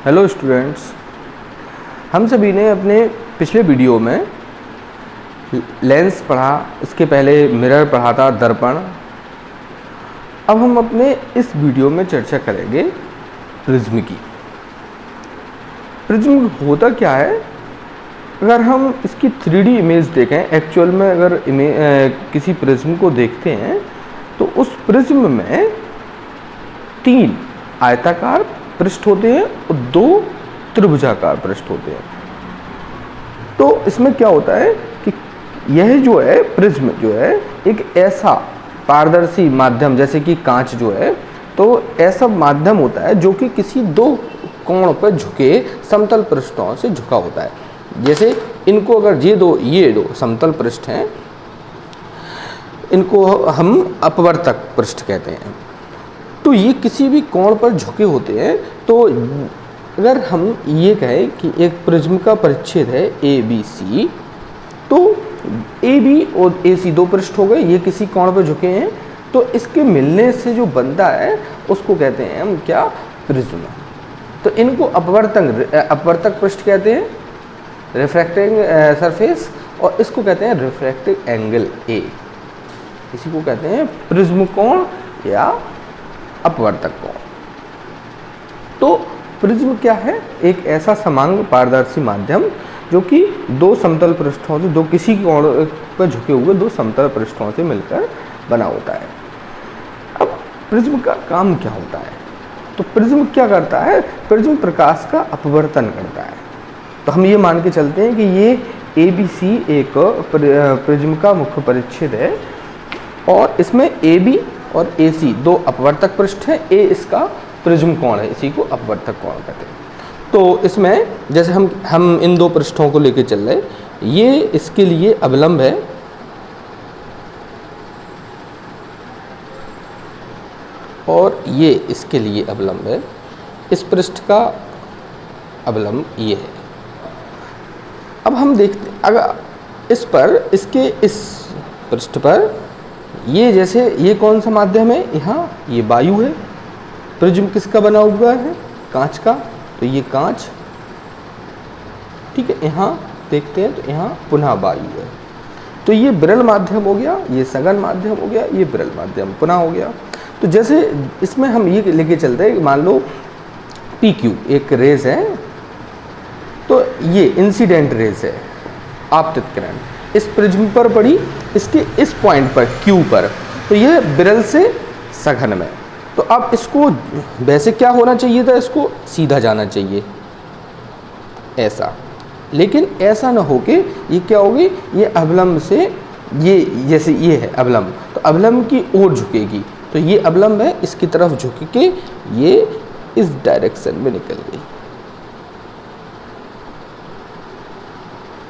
Hello students, हम सभी ने अपने पिछले वीडियो में लेंस पढ़ा, इसके पहले मिरर पढ़ा था, दर्पण। अब हम अपने इस वीडियो में चर्चा करेंगे प्रिज्म की। प्रिज्म होता क्या है? अगर हम इसकी 3D इमेज देखें, एक्चुअल में अगर किसी प्रिज्म को देखते हैं तो उस प्रिज्म में 3 आयताकार पृष्ठ होते हैं और 2 त्रिभुजाकार पृष्ठ होते हैं। तो इसमें क्या होता है कि यह जो है प्रिज्म जो है एक ऐसा पारदर्शी माध्यम, जैसे कि कांच जो है, तो ऐसा माध्यम होता है जो कि किसी 2 कोण पर झुके समतल पृष्ठों से झुका होता है। जैसे इनको अगर ये दो समतल पृष्ठ हैं, इनको हम अपवर्तक पृष्ठ कहते हैं। तो ये किसी भी कोण पर झुके होते हैं। तो अगर हम ये कहें कि एक प्रिज्म का परिच्छेद है ABC, तो AB और AC 2 पृष्ठ हो गए, ये किसी कोण पर झुके हैं, तो इसके मिलने से जो बनता है उसको कहते हैं हम क्या? प्रिज्म। तो इनको अपवर्तक पृष्ठ कहते हैं, रिफ्रैक्टिंग सरफेस, और इसको कहते हैं रिफ्रैक्टिव एंगल A। इसी को कहते हैं प्रिज्म कोण या अपवर्तक कोण। तो प्रिज्म क्या है? एक ऐसा समांग पारदर्शी माध्यम जो कि 2 समतल पृष्ठों से, 2 किसी कोण पर झुके हुए 2 समतल पृष्ठों से मिलकर बना होता है। अब प्रिज्म का काम क्या होता है? तो प्रिज्म क्या करता है? प्रिज्म प्रकाश का अपवर्तन करता है। तो हम ये मान के चलते हैं कि ये ABC एक प्रिज्म का मुख्य परिच्छेद है और इसमें AB और AC 2 अपवर्तक पृष्ठ हैं, A इसका प्रिज्म कोण है, इसी को अपवर्तक कोण कहते हैं। तो इसमें जैसे हम इन 2 पृष्ठों को लेके चल रहे, ये इसके लिए अवलंब है और ये इसके लिए अवलंब है। इस पृष्ठ का अवलंब ये है। अब हम देखते, अगर इस पर, इसके इस पृष्ठ पर ये, जैसे ये कौन सा माध्यम है? यहाँ ये वायु है। प्रिज्म किसका बना हुआ है? कांच का। तो ये कांच, ठीक है। यहाँ देखते हैं तो यहाँ पुनः वायु है। तो ये विरल माध्यम हो गया, ये सघन माध्यम हो गया, ये विरल माध्यम पुनः हो गया। तो जैसे इसमें हम ये लेके चलते हैं, मान लो PQ एक रेज है, तो ये इंसिडेंट रेज है, आपतित किरण इस प्रिज्म पर पड़ी, इसके इस पॉइंट पर Q पर, तो यह विरल से सघन में। तो अब इसको वैसे क्या होना चाहिए था? इसको सीधा जाना चाहिए ऐसा, लेकिन ऐसा ना हो के ये क्या होगी? ये अवलंब से, ये जैसे ये है अवलंब, तो अवलंब की ओर झुकेगी। तो ये अवलंब है, इसकी तरफ झुक के ये इस डायरेक्शन में निकल गई।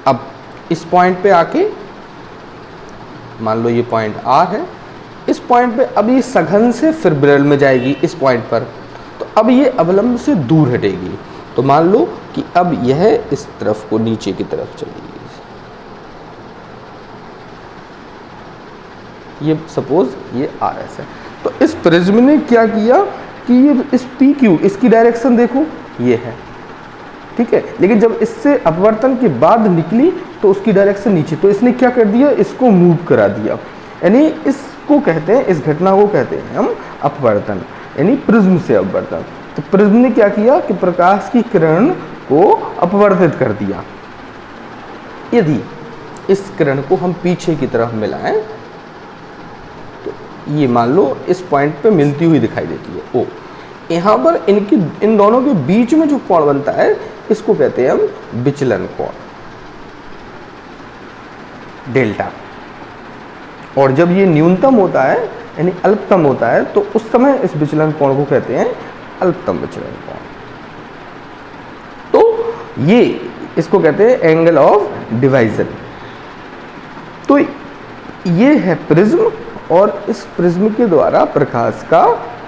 अब इस पॉइंट पे आके, मान लो ये पॉइंट R है, इस पॉइंट पे अब ये सघन से फिर विरल में जाएगी इस पॉइंट पर, तो अब ये अवलंब से दूर हटेगी। तो मान लो कि अब यह इस तरफ को नीचे की तरफ चलेगी। ये सपोज ये RS है। तो इस प्रिज्म ने क्या किया कि ये इस PQ, इसकी डायरेक्शन देखो ये है, ठीक है, लेकिन जब इससे अपवर्तन के बाद निकली तो उसकी डायरेक्शन नीचे, तो इसने क्या कर दिया? इसको मूव करा दिया। यानी इसको कहते हैं, इस घटना को कहते हैं हम अपवर्तन, यानी प्रिज्म से अपवर्तन। तो प्रिज्म ने क्या किया कि प्रकाश की किरण को अपवर्तित कर दिया। यदि इस किरण को हम पीछे की तरफ मिलाएं तो ये मान लो इस पॉइंट पे मिलती हुई दिखाई देती है O। यहाँ पर इन दोनों के बीच में जो कोण बनता है, इसको कहते हैं हम विचलन कोण, डेल्टा। और जब ये न्यूनतम होता है यानी अल्पतम होता है, तो उस समय इस विचलन कोण को कहते हैं अल्पतम विचलन कोण। तो ये इसको कहते हैं एंगल ऑफ डिवाइजन। तो ये है प्रिज्म, और इस प्रिज्म के द्वारा प्रकाश का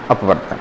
अपवर्तन।